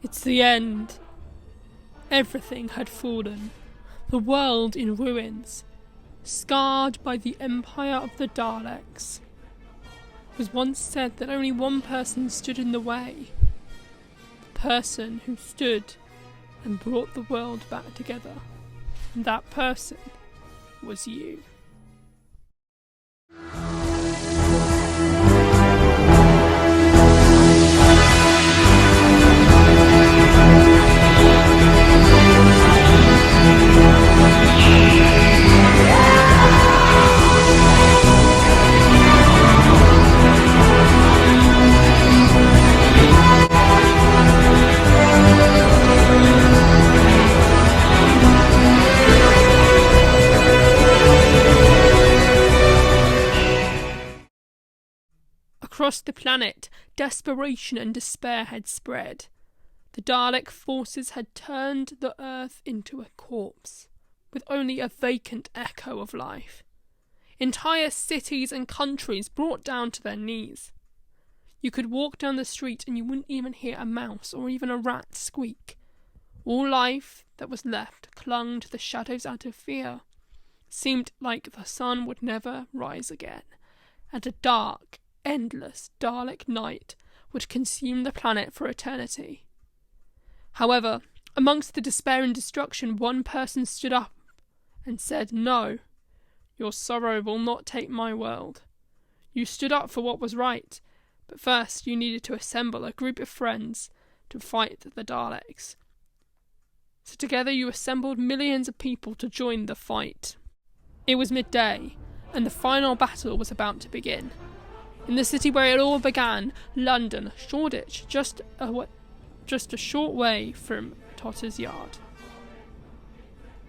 It's the end. Everything had fallen. The world in ruins, scarred by the empire of the Daleks. It was once said that only one person stood in the way. The person who stood and brought the world back together. And that person was you. Across the planet, desperation and despair had spread. The Dalek forces had turned the Earth into a corpse, with only a vacant echo of life. Entire cities and countries brought down to their knees. You could walk down the street and you wouldn't even hear a mouse or even a rat squeak. All life that was left clung to the shadows out of fear. It seemed like the sun would never rise again, and a dark, endless Dalek night would consume the planet for eternity. However, amongst the despair and destruction, one person stood up and said, "No, your sorrow will not take my world. You stood up for what was right, but first you needed to assemble a group of friends to fight the Daleks. So together you assembled millions of people to join the fight." It was midday, and the final battle was about to begin. In the city where it all began, London, Shoreditch, just a short way from Totter's Yard.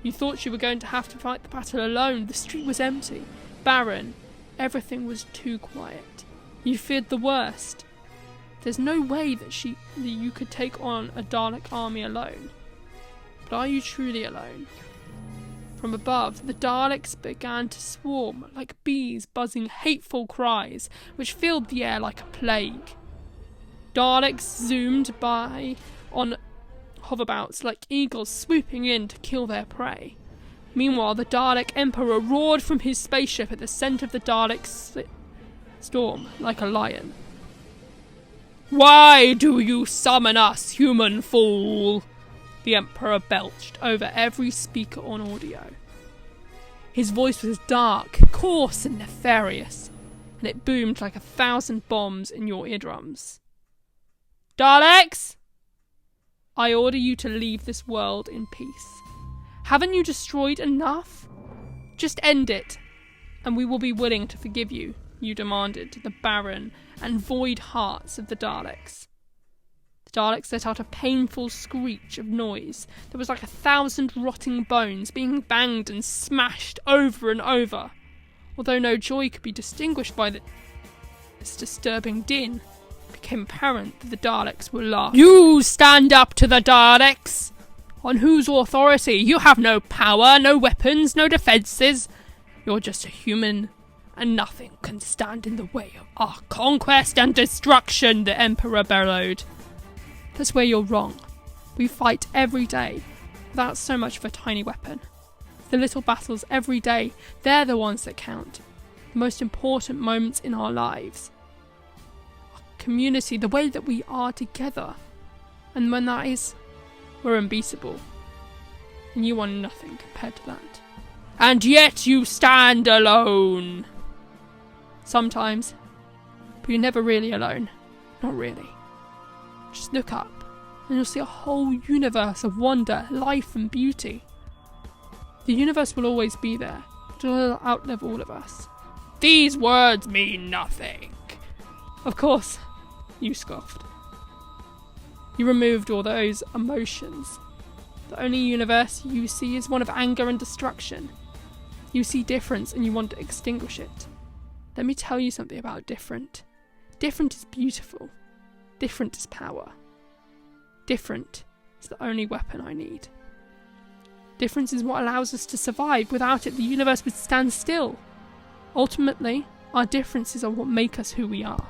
You thought you were going to have to fight the battle alone. The street was empty, barren. Everything was too quiet. You feared the worst. There's no way that you could take on a Dalek army alone. But are you truly alone? From above, the Daleks began to swarm like bees, buzzing hateful cries, which filled the air like a plague. Daleks zoomed by on hoverbouts like eagles swooping in to kill their prey. Meanwhile, the Dalek Emperor roared from his spaceship at the centre of the Dalek storm like a lion. "Why do you summon us, human fool?" the Emperor belched over every speaker on audio. His voice was dark, coarse and nefarious, and it boomed like 1,000 bombs in your eardrums. "Daleks! I order you to leave this world in peace. Haven't you destroyed enough? Just end it, and we will be willing to forgive you," you demanded to the barren and void hearts of the Daleks. The Daleks let out a painful screech of noise that was like 1,000 rotting bones being banged and smashed over and over. Although no joy could be distinguished by this disturbing din, it became apparent that the Daleks were laughing. "You stand up to the Daleks! On whose authority? You have no power, no weapons, no defences. You're just a human, and nothing can stand in the way of our conquest and destruction," the Emperor bellowed. "That's where you're wrong. We fight every day, without so much of a tiny weapon. The little battles every day, they're the ones that count. The most important moments in our lives. Our community, the way that we are together. And when that is, we're unbeatable. And you are nothing compared to that. And yet you stand alone." "Sometimes, but you're never really alone. Not really. Just look up, and you'll see a whole universe of wonder, life and beauty. The universe will always be there, but it'll outlive all of us." "These words mean nothing." "Of course," you scoffed. You removed all those emotions. The only universe you see is one of anger and destruction. You see difference and you want to extinguish it. Let me tell you something about different. Different is beautiful. Different is power. Different is the only weapon I need. Difference is what allows us to survive. Without it, the universe would stand still. Ultimately, our differences are what make us who we are.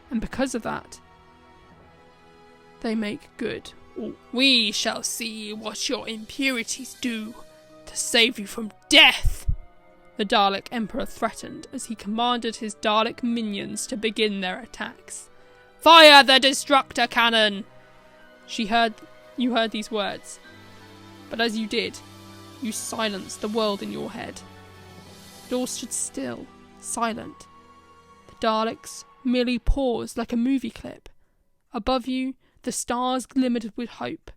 And because of that, they make good. We shall see what your impurities do to save you from death, the Dalek Emperor threatened as he commanded his Dalek minions to begin their attacks. Fire the destructor cannon! You heard these words, but as you did, you silenced the world in your head. It all stood still, silent. The Daleks merely paused like a movie clip. Above you, the stars glimmered with hope.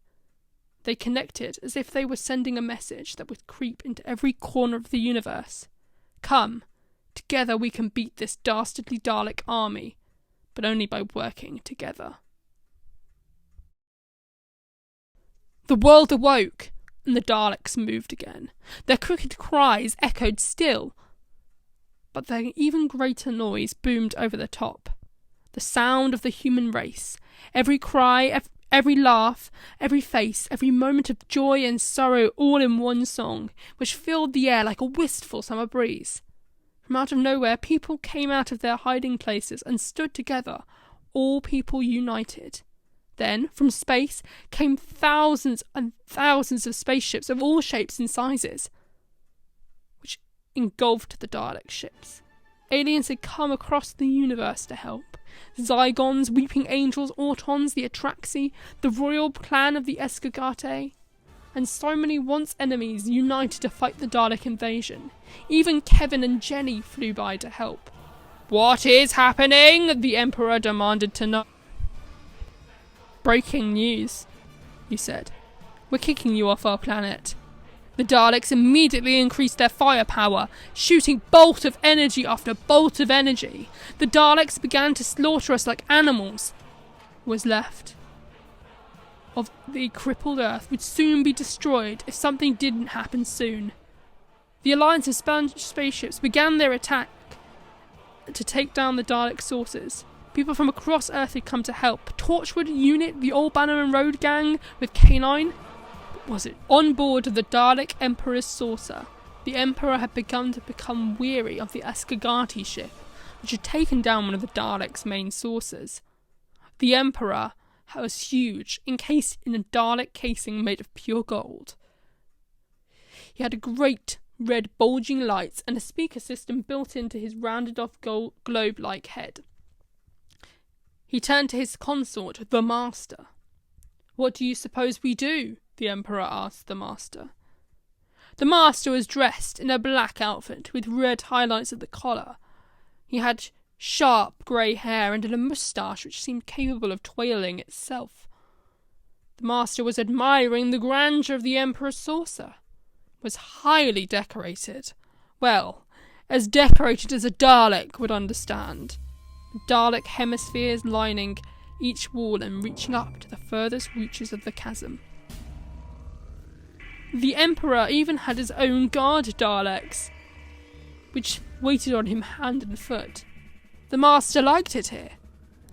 They connected as if they were sending a message that would creep into every corner of the universe. Come, together we can beat this dastardly Dalek army, but only by working together. The world awoke, and the Daleks moved again. Their crooked cries echoed still, but their even greater noise boomed over the top. The sound of the human race, every cry, every laugh, every face, every moment of joy and sorrow all in one song, which filled the air like a wistful summer breeze. From out of nowhere, people came out of their hiding places and stood together, all people united. Then, from space, came thousands and thousands of spaceships of all shapes and sizes, which engulfed the Dalek ships. Aliens had come across the universe to help. Zygons, Weeping Angels, Autons, the Atraxi, the royal clan of the Escargate, and so many once enemies united to fight the Dalek invasion. Even Kevin and Jenny flew by to help. What is happening? The Emperor demanded to know. Breaking news, he said. We're kicking you off our planet. The Daleks immediately increased their firepower, shooting bolt of energy after bolt of energy. The Daleks began to slaughter us like animals. What was left of the crippled Earth would soon be destroyed if something didn't happen soon. The alliance of spaceships began their attack to take down the Dalek sources. People from across Earth had come to help. Torchwood Unit, the Old Bannerman Road Gang with K9. Was it? On board the Dalek Emperor's saucer, the Emperor had begun to become weary of the Escargate ship, which had taken down one of the Daleks' main saucers. The Emperor was huge, encased in a Dalek casing made of pure gold. He had a great red bulging lights and a speaker system built into his rounded-off globe-like head. He turned to his consort, the Master. What do you suppose we do? The Emperor asked the Master. The Master was dressed in a black outfit with red highlights at the collar. He had sharp grey hair and a moustache which seemed capable of twirling itself. The Master was admiring the grandeur of the Emperor's saucer. It was highly decorated. Well, as decorated as a Dalek would understand. Dalek hemispheres lining each wall and reaching up to the furthest reaches of the chasm. The Emperor even had his own guard Daleks, which waited on him hand and foot. The Master liked it here.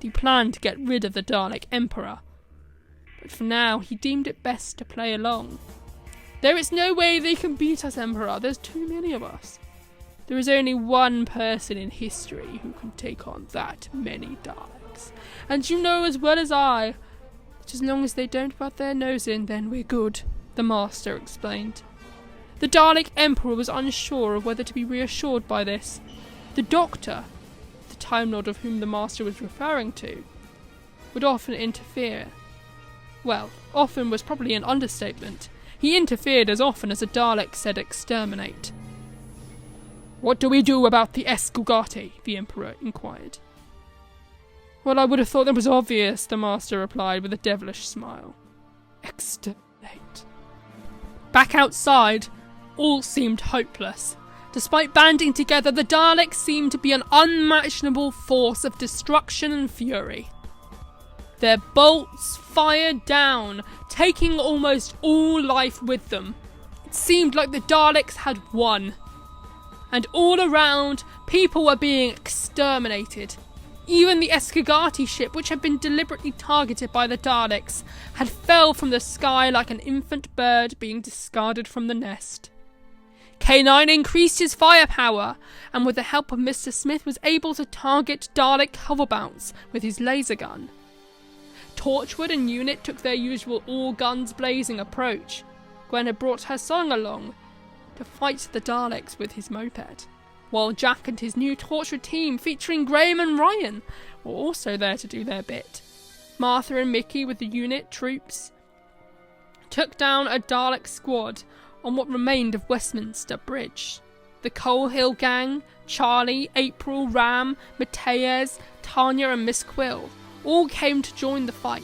He planned to get rid of the Dalek Emperor, but for now he deemed it best to play along. There is no way they can beat us, Emperor. There's too many of us. There is only one person in history who can take on that many Daleks. And you know as well as I that as long as they don't butt their nose in, then we're good, the Master explained. The Dalek Emperor was unsure of whether to be reassured by this. The Doctor, the Time Lord of whom the Master was referring to, would often interfere. Well, often was probably an understatement. He interfered as often as a Dalek said exterminate. What do we do about the Escargate? The Emperor inquired. Well, I would have thought that was obvious, the Master replied with a devilish smile. Exterminate. Back outside, all seemed hopeless. Despite banding together, the Daleks seemed to be an unmatchable force of destruction and fury. Their bolts fired down, taking almost all life with them. It seemed like the Daleks had won. And all around, people were being exterminated. Even the Escargate ship, which had been deliberately targeted by the Daleks, had fell from the sky like an infant bird being discarded from the nest. K9 increased his firepower, and with the help of Mr. Smith was able to target Dalek hoverbounds with his laser gun. Torchwood and unit took their usual all-guns-blazing approach. Gwen had brought her son along to fight the Daleks with his moped, while Jack and his new Torchwood team, featuring Graham and Ryan, were also there to do their bit. Martha and Mickey, with the unit troops, took down a Dalek squad on what remained of Westminster Bridge. The Coal Hill Gang, Charlie, April, Ram, Mateas, Tanya and Miss Quill all came to join the fight.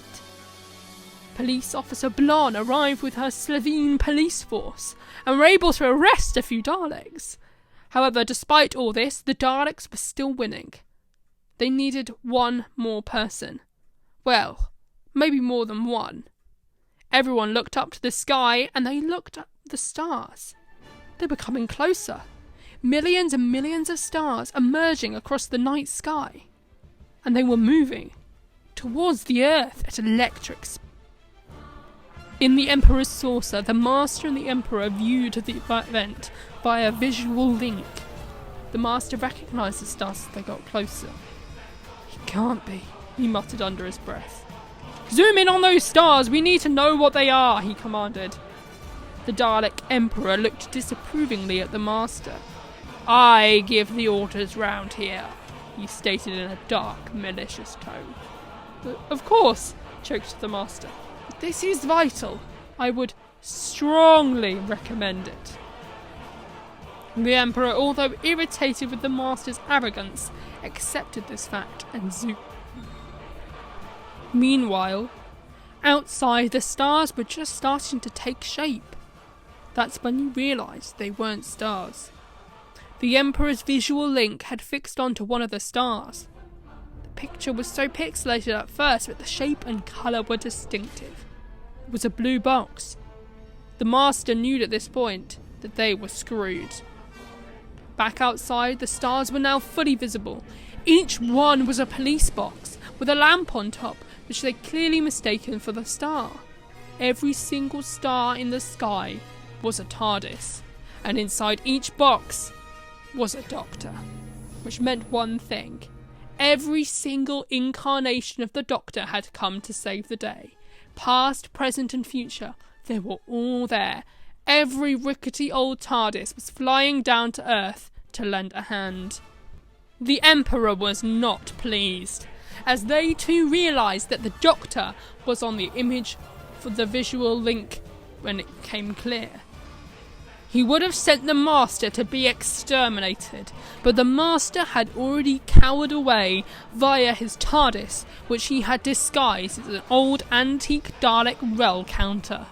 Police officer Blonde arrived with her Slovene police force and were able to arrest a few Daleks. However, despite all this, the Daleks were still winning. They needed one more person. Well, maybe more than one. Everyone looked up to the sky and they looked at the stars. They were coming closer. Millions and millions of stars emerging across the night sky. And they were moving towards the Earth at electric speed. In the Emperor's saucer, the Master and the Emperor viewed the event via visual link. The Master recognised the stars as they got closer. "It can't be," he muttered under his breath. "Zoom in on those stars, we need to know what they are," he commanded. The Dalek Emperor looked disapprovingly at the Master. "I give the orders round here," he stated in a dark, malicious tone. "Of course," choked the Master. "This is vital. I would strongly recommend it." The Emperor, although irritated with the Master's arrogance, accepted this fact and zoomed. Meanwhile, outside, the stars were just starting to take shape. That's when you realised they weren't stars. The Emperor's visual link had fixed onto one of the stars. The picture was so pixelated at first, but the shape and colour were distinctive. It was a blue box. The Master knew at this point that they were screwed. Back outside, the stars were now fully visible. Each one was a police box with a lamp on top, which they clearly mistaken for the star. Every single star in the sky was a TARDIS, and inside each box was a Doctor, which meant one thing. Every single incarnation of the Doctor had come to save the day. Past, present and future, they were all there. Every rickety old TARDIS was flying down to Earth to lend a hand. The Emperor was not pleased, as they too realised that the Doctor was on the image for the visual link when it came clear. He would have sent the Master to be exterminated, but the Master had already cowered away via his TARDIS, which he had disguised as an old antique Dalek Rel counter.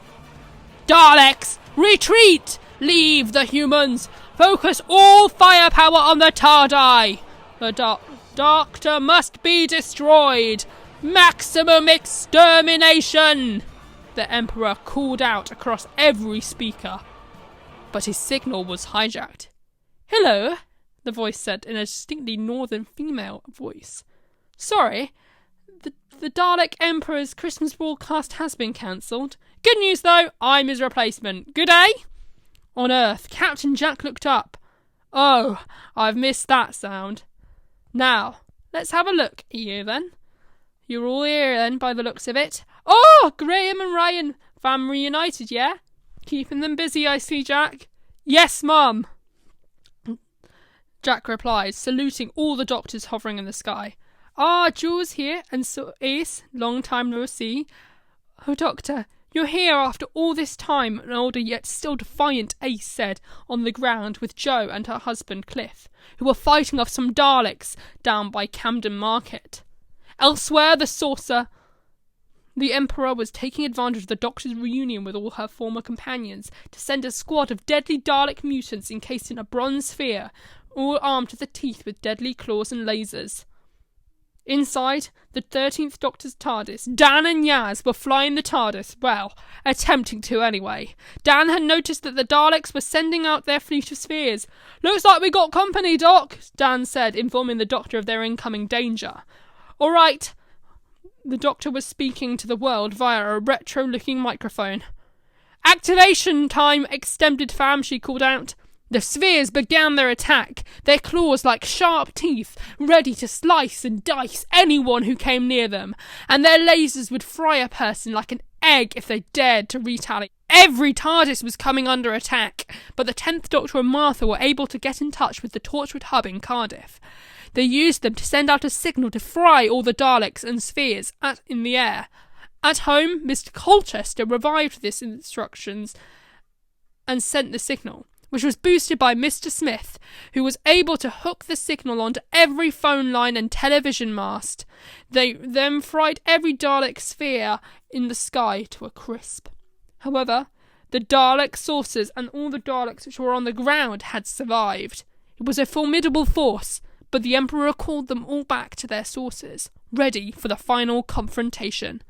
"Daleks, retreat! Leave the humans! Focus all firepower on the TARDI! The Doctor must be destroyed! Maximum extermination!" The Emperor called out across every speaker. But his signal was hijacked. "Hello," the voice said in a distinctly northern female voice. "Sorry, the Dalek Emperor's Christmas broadcast has been cancelled. Good news though, I'm his replacement. Good day?" On Earth, Captain Jack looked up. "Oh, I've missed that sound. Now, let's have a look at you then. You're all here then, by the looks of it. Oh, Graham and Ryan, family reunited, yeah? Keeping them busy, I see, Jack." "Yes, Mum," Jack replied, saluting all the Doctors hovering in the sky. "Ah, Jules here, and so Ace, long time no see. Oh, Doctor, you're here after all this time," an older yet still defiant Ace said, on the ground with Jo and her husband Cliff, who were fighting off some Daleks down by Camden Market. Elsewhere, the saucer. The Emperor was taking advantage of the Doctor's reunion with all her former companions to send a squad of deadly Dalek mutants encased in a bronze sphere, all armed to the teeth with deadly claws and lasers. Inside, the 13th Doctor's TARDIS, Dan and Yaz were flying the TARDIS, well, attempting to anyway. Dan had noticed that the Daleks were sending out their fleet of spheres. "Looks like we got company, Doc," Dan said, informing the Doctor of their incoming danger. "All right." The Doctor was speaking to the world via a retro-looking microphone. "Activation time extended, fam," she called out. The spheres began their attack, their claws like sharp teeth, ready to slice and dice anyone who came near them, and their lasers would fry a person like an egg if they dared to retaliate. Every TARDIS was coming under attack, but the 10th Doctor and Martha were able to get in touch with the Torchwood hub in Cardiff. They used them to send out a signal to fry all the Daleks and spheres in the air. At home, Mr. Colchester revived this instructions and sent the signal, which was boosted by Mr. Smith, who was able to hook the signal onto every phone line and television mast. They then fried every Dalek sphere in the sky to a crisp. However, the Dalek saucers and all the Daleks which were on the ground had survived. It was a formidable force, but the Emperor called them all back to their sources, ready for the final confrontation.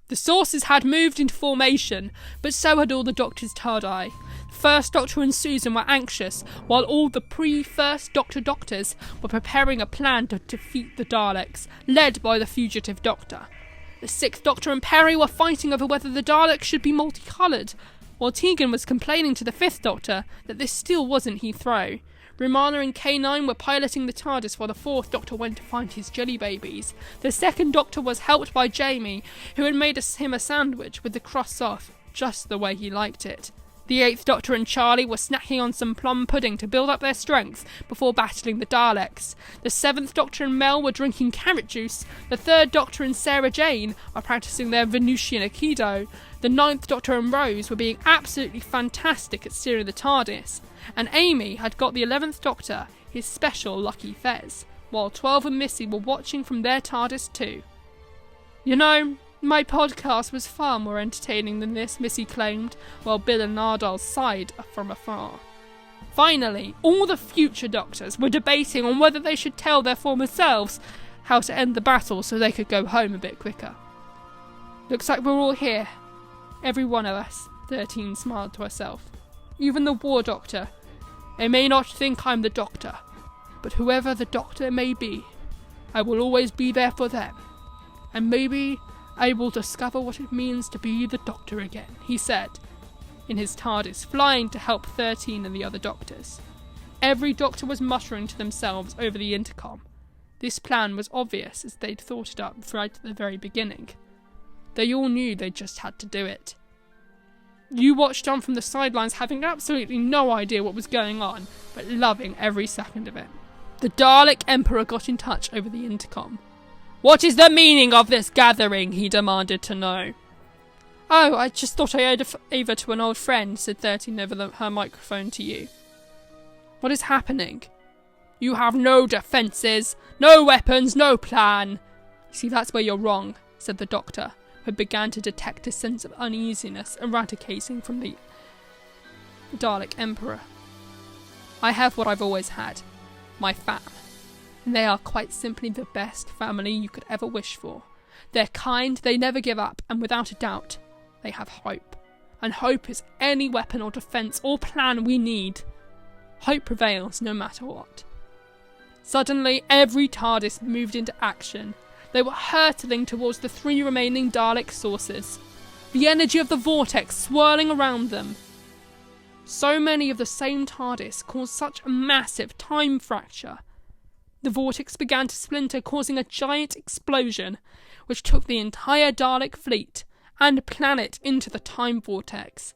The sources had moved into formation, but so had all the Doctor's Tardai. First Doctor and Susan were anxious, while all the pre-First Doctor Doctors were preparing a plan to defeat the Daleks, led by the fugitive Doctor. The 6th Doctor and Perry were fighting over whether the Daleks should be multicoloured, while Tegan was complaining to the 5th Doctor that this still wasn't Heathrow. Romana and K9 were piloting the TARDIS while the 4th Doctor went to find his jelly babies. The 2nd Doctor was helped by Jamie, who had made him a sandwich with the crust off, just the way he liked it. The 8th Doctor and Charlie were snacking on some plum pudding to build up their strength before battling the Daleks. The 7th Doctor and Mel were drinking carrot juice. The 3rd Doctor and Sarah Jane were practicing their Venusian Aikido. The 9th Doctor and Rose were being absolutely fantastic at steering the TARDIS. And Amy had got the 11th Doctor his special lucky fez, while 12 and Missy were watching from their TARDIS too. You know, my podcast was far more entertaining than this, Missy claimed, while Bill and Nardole sighed from afar. Finally, all the future Doctors were debating on whether they should tell their former selves how to end the battle so they could go home a bit quicker. Looks like we're all here. Every one of us, 13 smiled to herself. Even the War Doctor. They may not think I'm the Doctor, but whoever the Doctor may be, I will always be there for them. And maybe I will discover what it means to be the Doctor again, he said, in his TARDIS, flying to help 13 and the other Doctors. Every Doctor was muttering to themselves over the intercom. This plan was obvious as they'd thought it up right at the very beginning. They all knew they just had to do it. You watched on from the sidelines having absolutely no idea what was going on, but loving every second of it. The Dalek Emperor got in touch over the intercom. "What is the meaning of this gathering?" he demanded to know. "Oh, I just thought I owed a favour to an old friend," said 13 over her microphone to you. "What is happening?" "You have no defences, no weapons, no plan." "See, that's where you're wrong," said the Doctor, who began to detect a sense of uneasiness eradicating from the Dalek Emperor. "I have what I've always had, my fam. And they are quite simply the best family you could ever wish for. They're kind, they never give up, and without a doubt, they have hope. And hope is any weapon or defence or plan we need. Hope prevails no matter what." Suddenly, every TARDIS moved into action. They were hurtling towards the 3 remaining Dalek sources, the energy of the vortex swirling around them. So many of the same TARDIS caused such a massive time fracture. The vortex began to splinter, causing a giant explosion, which took the entire Dalek fleet and planet into the time vortex.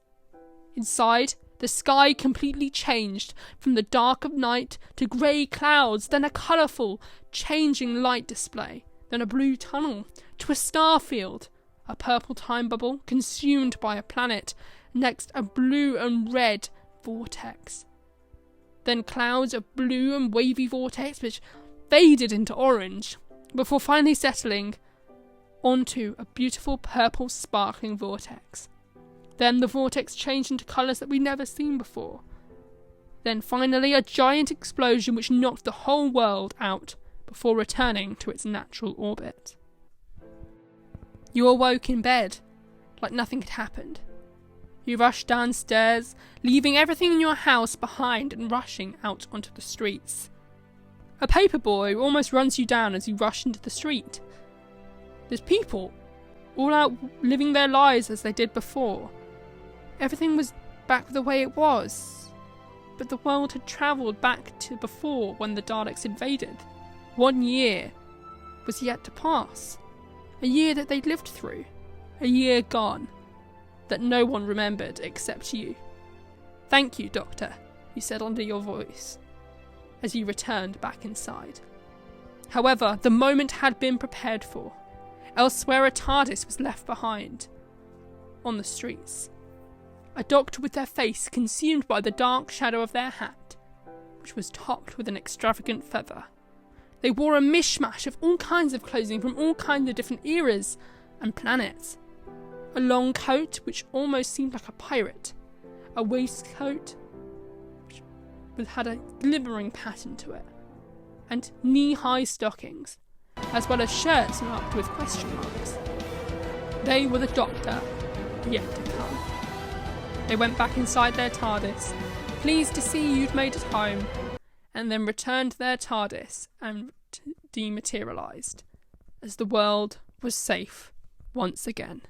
Inside, the sky completely changed from the dark of night to grey clouds, then a colourful, changing light display. Then a blue tunnel, to a star field, a purple time bubble consumed by a planet, next a blue and red vortex. Then clouds of blue and wavy vortex which faded into orange, before finally settling onto a beautiful purple sparkling vortex. Then the vortex changed into colours that we'd never seen before. Then finally a giant explosion which knocked the whole world out, before returning to its natural orbit. You awoke in bed, like nothing had happened. You rushed downstairs, leaving everything in your house behind and rushing out onto the streets. A paperboy almost runs you down as you rush into the street. There's people, all out living their lives as they did before. Everything was back the way it was. But the world had travelled back to before when the Daleks invaded. 1 year was yet to pass. A year that they'd lived through. A year gone. That no one remembered except you. Thank you, Doctor, you said under your voice, as you returned back inside. However, the moment had been prepared for. Elsewhere a TARDIS was left behind. On the streets. A doctor with their face consumed by the dark shadow of their hat, which was topped with an extravagant feather. They wore a mishmash of all kinds of clothing from all kinds of different eras and planets. A long coat which almost seemed like a pirate. A waistcoat which had a glimmering pattern to it. And knee-high stockings, as well as shirts marked with question marks. They were the Doctor yet to come. They went back inside their TARDIS, pleased to see you'd made it home, and then returned their TARDIS and dematerialised, as the world was safe once again.